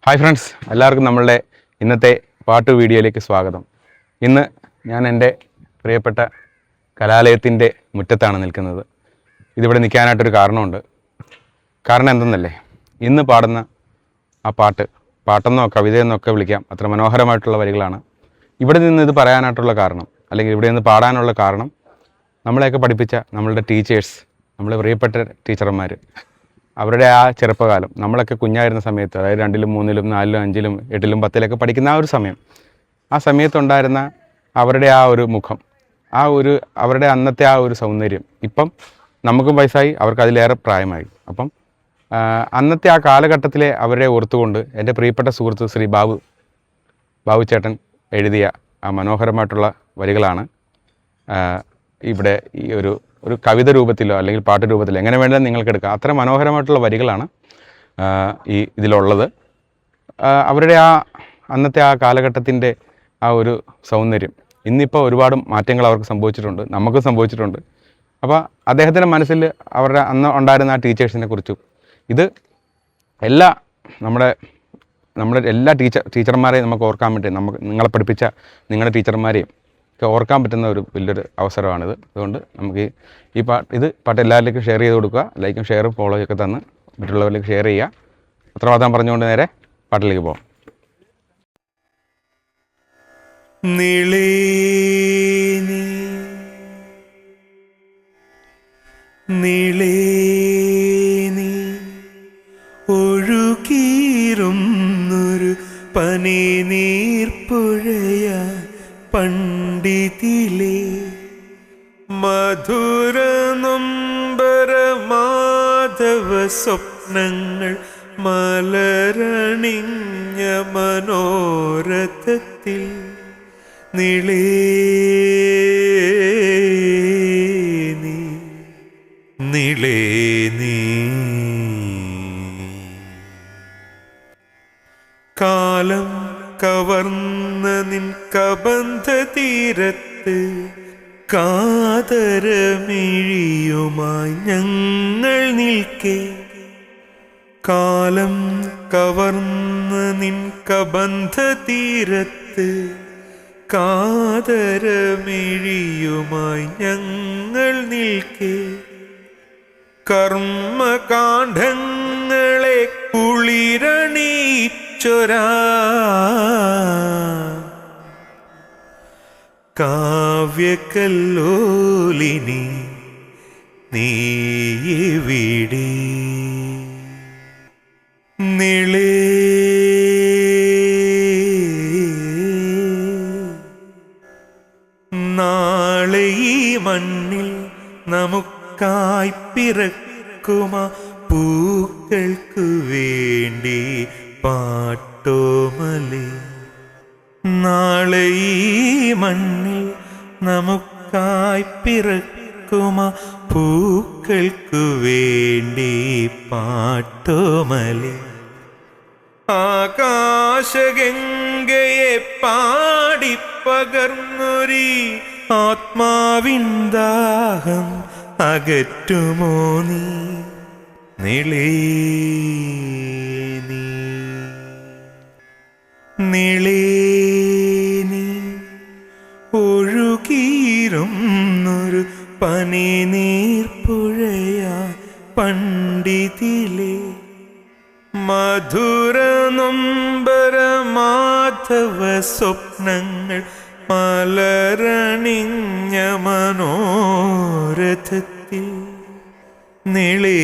Hi friends, എല്ലാവർക്കും നമ്മളുടെ ഇന്നത്തെ പാട്ട് വീഡിയോയിലേക്ക് സ്വാഗതം. ഇന്ന് ഞാൻ എൻ്റെ പ്രിയപ്പെട്ട കലാലയത്തിൻ്റെ മുറ്റത്താണ് നിൽക്കുന്നത്. ഇതിവിടെ നിൽക്കാനായിട്ടൊരു കാരണമുണ്ട്. കാരണം എന്തെന്നല്ലേ, ഇന്ന് പാടുന്ന ആ പാട്ടെന്നോ കവിതയെന്നോ ഒക്കെ വിളിക്കാം, അത്ര മനോഹരമായിട്ടുള്ള വരികളാണ്. ഇവിടെ നിന്ന് ഇത് പറയാനായിട്ടുള്ള കാരണം, അല്ലെങ്കിൽ ഇവിടെ നിന്ന് പാടാനുള്ള കാരണം, നമ്മളെയൊക്കെ പഠിപ്പിച്ച നമ്മളുടെ ടീച്ചേഴ്സ്, നമ്മളെ പ്രിയപ്പെട്ട ടീച്ചർമാർ, അവരുടെ ആ ചെറുപ്പകാലം, നമ്മളൊക്കെ കുഞ്ഞായിരുന്ന സമയത്ത്, അതായത് 2ലും 3ലും 4ലും 5ലും 8ലും 10ലൊക്കെ പഠിക്കുന്ന ആ ഒരു സമയം, ആ സമയത്തുണ്ടായിരുന്ന അവരുടെ ആ ഒരു മുഖം, അവരുടെ അന്നത്തെ ആ ഒരു സൗന്ദര്യം, ഇപ്പം നമുക്കും വയസ്സായി, അവർക്ക് അതിലേറെ പ്രായമായി. അപ്പം അന്നത്തെ ആ കാലഘട്ടത്തിലെ അവരെ ഓർത്തുകൊണ്ട് എൻ്റെ പ്രിയപ്പെട്ട സുഹൃത്ത് ശ്രീ ബാബു ചേട്ടൻ എഴുതിയ ആ മനോഹരമായിട്ടുള്ള വരികളാണ് ഇവിടെ ഈ ഒരു കവിത രൂപത്തിലോ അല്ലെങ്കിൽ പാട്ട് രൂപത്തിലോ എങ്ങനെ വേണമെങ്കിലും നിങ്ങൾക്ക് എടുക്കാം. അത്ര മനോഹരമായിട്ടുള്ള വരികളാണ് ഇതിലുള്ളത്. അവരുടെ അന്നത്തെ ആ കാലഘട്ടത്തിൻ്റെ ആ ഒരു സൗന്ദര്യം ഇന്നിപ്പോൾ ഒരുപാട് മാറ്റങ്ങൾ അവർക്ക് സംഭവിച്ചിട്ടുണ്ട്, നമുക്കും സംഭവിച്ചിട്ടുണ്ട്. അപ്പോൾ അദ്ദേഹത്തിൻ്റെ മനസ്സിൽ അവരുടെ അന്ന് ഉണ്ടായിരുന്ന ആ ടീച്ചേഴ്സിനെ കുറിച്ചും, ഇത് നമ്മുടെ എല്ലാ ടീച്ചർമാരെയും നമുക്ക് ഓർക്കാൻ വേണ്ടി, നിങ്ങളെ പഠിപ്പിച്ച നിങ്ങളുടെ ടീച്ചർമാരെയും ഒക്കെ ഓർക്കാൻ പറ്റുന്ന ഒരു വലിയൊരു അവസരമാണിത്. അതുകൊണ്ട് നമുക്ക് ഈ പാട്ട് എല്ലാവരിലേക്കും ഷെയർ ചെയ്ത് കൊടുക്കുക. ലൈക്കും ഷെയറും ഫോളോയും ഒക്കെ തന്ന് മറ്റുള്ളവരിലേക്ക് ഷെയർ ചെയ്യുക. അത്രമാത്രം പറഞ്ഞുകൊണ്ട് നേരെ പാട്ടിലേക്ക് പോകാം. ഒഴുകിയിരുന്നൊരു പനി നീർപ്പുഴയ പണ്ഡിതിലെ മധുര നൊമ്പര മാധവ സ്വപ്നങ്ങൾ മലരണിഞ്ഞ മനോരഥത്തിൽ നിളേ നീ കാലം കവർന്ന നിൻ കബന്ധ തീരത്ത് കാതരമിഴിയുമായി ഞങ്ങൾ നിൽക്കെ. കാലം കവർന്ന നിൻ കബന്ധ തീരത്ത് കാതരമിഴിയുമായി ഞങ്ങൾ നിൽക്കെ. കർമ്മകാണ്ഡങ്ങളെ കുളിരണീച്ചൊരാ കാവ്യകല്ലോലിനി നീയെവിടെ. നാളെ ഈ മണ്ണിൽ നമുക്കായി പിറക്കുമാ പൂക്കൾക്കു വേണ്ടി പാട്ടോമലേ. നാളെ ഈ മണ്ണിൽ നമുക്കായി പിറക്കുമാ പൂക്കൾക്കു വേണ്ടി പാട്ടോമലേ. ആകാശഗംഗയെ പാടിപ്പകർന്നൊരി ആത്മാവിൻ ദാഹം അകറ്റുമോ നീ നീ ഒഴുകിയിരുന്നൊരു പനി നീർപ്പുഴയാ പണ്ഡിതിലെ മധുര നൊമ്പര മാധവ സ്വപ്നങ്ങൾ മലരണിഞ്ഞ മനോരഥത്തിൽ. 你里。